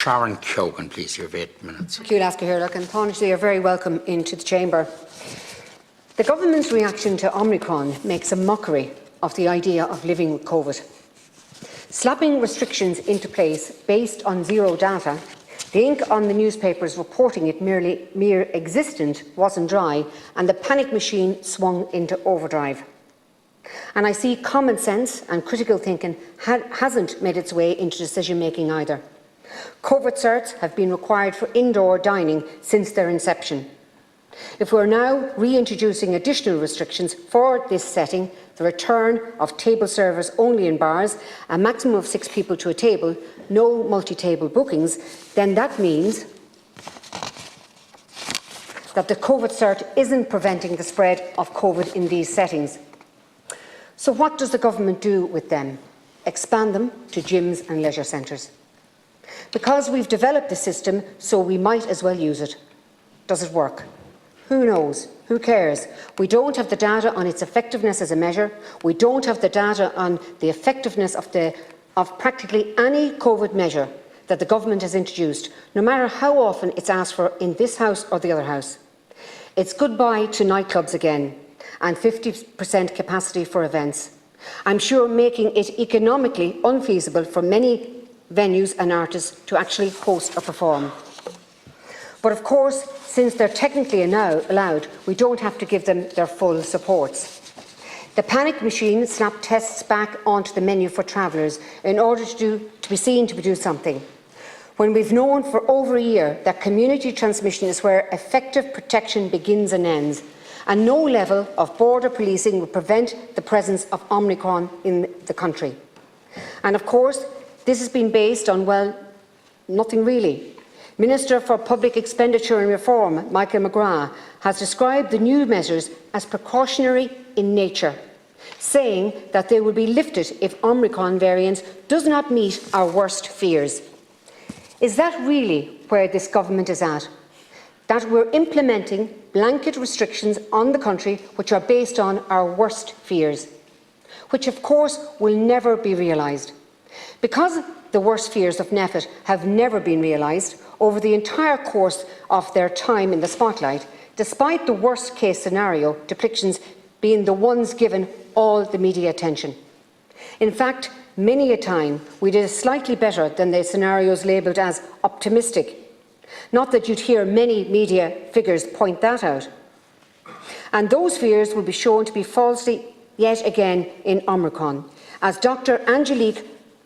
Sharon Keogan, please, you have 8 minutes. Thank you, Lasker Hirlock, and Tánaiste, you're very welcome into the chamber. The government's reaction to Omnicron makes a mockery of the idea of living with COVID. Slapping restrictions into place based on zero data, the ink on the newspapers reporting it mere existent wasn't dry, and the panic machine swung into overdrive. And I see common sense and critical thinking hasn't made its way into decision-making either. COVID certs have been required for indoor dining since their inception. If we're now reintroducing additional restrictions for this setting, the return of table service only in bars, a maximum of 6 people to a table, no multi-table bookings, then that means that the COVID cert isn't preventing the spread of COVID in these settings. So what does the government do with them? Expand them to gyms and leisure centres. Because we've developed the system, so we might as well use it. Does it work? Who knows? Who cares? We don't have the data on its effectiveness as a measure. We don't have the data on the effectiveness of practically any COVID measure that the government has introduced, no matter how often it's asked for in this House or the other House. It's goodbye to nightclubs again, and 50% capacity for events. I'm sure making it economically unfeasible for many venues and artists to actually host or perform. But of course, since they're technically allowed, we don't have to give them their full supports. The panic machine slapped tests back onto the menu for travellers in order to be seen to do something, when we've known for over a year that community transmission is where effective protection begins and ends, and no level of border policing will prevent the presence of Omnicron in the country. And of course, this has been based on, well, nothing really. Minister for Public Expenditure and Reform, Michael McGrath, has described the new measures as precautionary in nature, saying that they will be lifted if Omicron variant does not meet our worst fears. Is that really where this government is at? That we're implementing blanket restrictions on the country which are based on our worst fears, which of course will never be realised. Because the worst fears of NPHET have never been realised over the entire course of their time in the spotlight, despite the worst case scenario depictions being the ones given all the media attention. In fact, many a time we did slightly better than the scenarios labelled as optimistic. Not that you'd hear many media figures point that out. And those fears will be shown to be falsely yet again in Omicron, as Dr. Angelique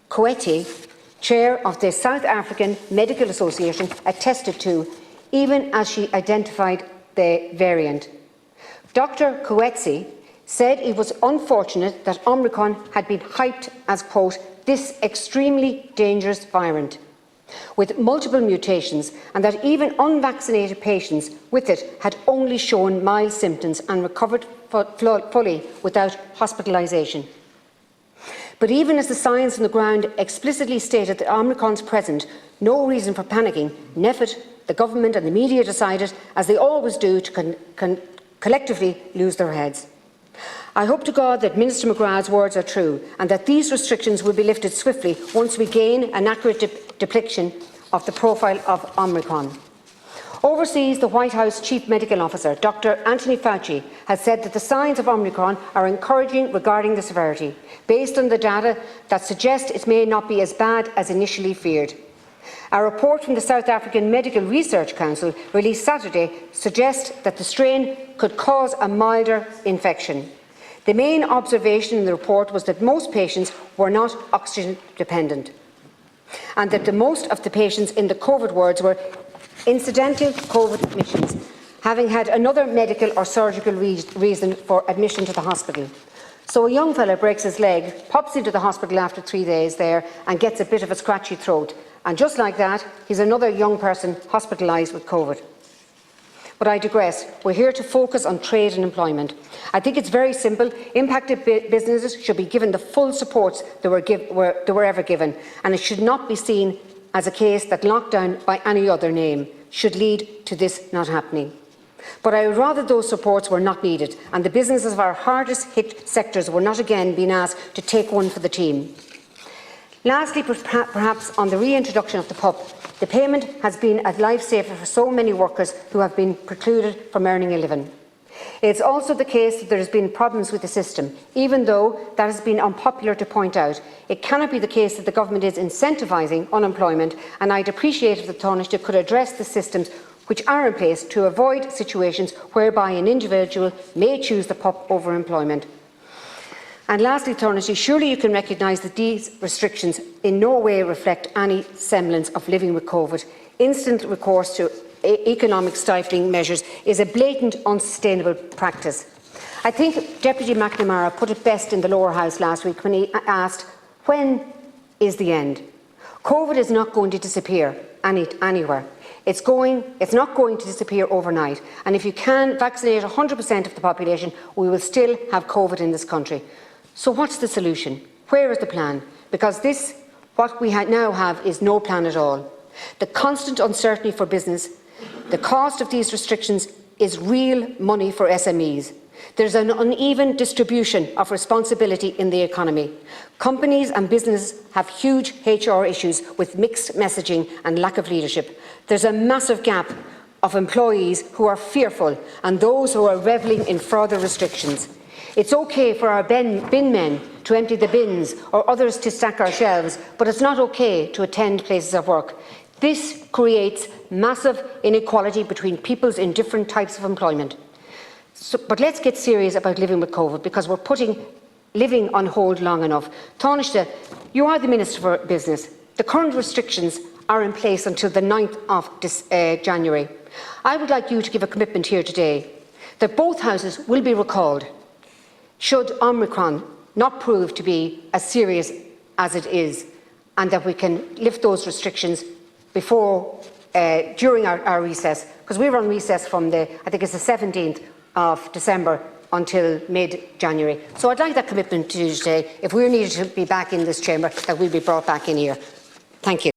Coetzee, chair of the South African Medical Association, attested to, even as she identified the variant. Dr. Coetzee said it was unfortunate that Omicron had been hyped as, quote, this extremely dangerous variant, with multiple mutations, and that even unvaccinated patients with it had only shown mild symptoms and recovered fully without hospitalisation. But even as the science on the ground explicitly stated that Omicron's present, no reason for panicking, NPHET, the government and the media decided, as they always do, to collectively lose their heads. I hope to God that Minister McGrath's words are true and that these restrictions will be lifted swiftly once we gain an accurate depiction of the profile of Omicron. Overseas, the White House Chief Medical Officer, Dr. Anthony Fauci, has said that the signs of Omicron are encouraging regarding the severity, based on the data that suggest it may not be as bad as initially feared. A report from the South African Medical Research Council released Saturday suggests that the strain could cause a milder infection. The main observation in the report was that most patients were not oxygen dependent, and that most of the patients in the COVID wards were incidental COVID admissions, having had another medical or surgical reason for admission to the hospital. So a young fellow breaks his leg, pops into the hospital after 3 days there and gets a bit of a scratchy throat. And just like that, he's another young person hospitalised with COVID. But I digress. We're here to focus on trade and employment. I think it's very simple. Impacted businesses should be given the full supports they were ever given, and it should not be seen as a case that lockdown by any other name should lead to this not happening. But I would rather those supports were not needed and the businesses of our hardest hit sectors were not again being asked to take one for the team. Lastly, perhaps on the reintroduction of the PUP, the payment has been a lifesaver for so many workers who have been precluded from earning a living. It is also the case that there has been problems with the system. Even though that has been unpopular to point out, it cannot be the case that the government is incentivising unemployment, and I'd appreciate if the Taoiseach could address the systems which are in place to avoid situations whereby an individual may choose the PUP over employment. And lastly, Taoiseach, surely you can recognise that these restrictions in no way reflect any semblance of living with COVID. Instant recourse to economic stifling measures is a blatant, unsustainable practice. I think Deputy McNamara put it best in the Lower House last week when he asked, when is the end? COVID is not going to disappear anywhere. It's not going to disappear overnight. And if you can vaccinate 100% of the population, we will still have COVID in this country. So what's the solution? Where is the plan? Because what we now have is no plan at all. The constant uncertainty for business, the cost of these restrictions is real money for SMEs. There's an uneven distribution of responsibility in the economy. Companies and businesses have huge HR issues with mixed messaging and lack of leadership. There's a massive gap of employees who are fearful and those who are revelling in further restrictions. It's okay for our bin men to empty the bins or others to stack our shelves, but it's not okay to attend places of work. This creates massive inequality between peoples in different types of employment. But let's get serious about living with COVID, because we're putting living on hold long enough. Taoiseach, you are the Minister for Business. The current restrictions are in place until the 9th of January. I would like you to give a commitment here today that both houses will be recalled should Omnicron not prove to be as serious as it is, and that we can lift those restrictions during our recess, because we're on recess from I think it's the 17th of December until mid-January. So I'd like that commitment to you today. If we're needed to be back in this chamber, that we'll be brought back in here. Thank you.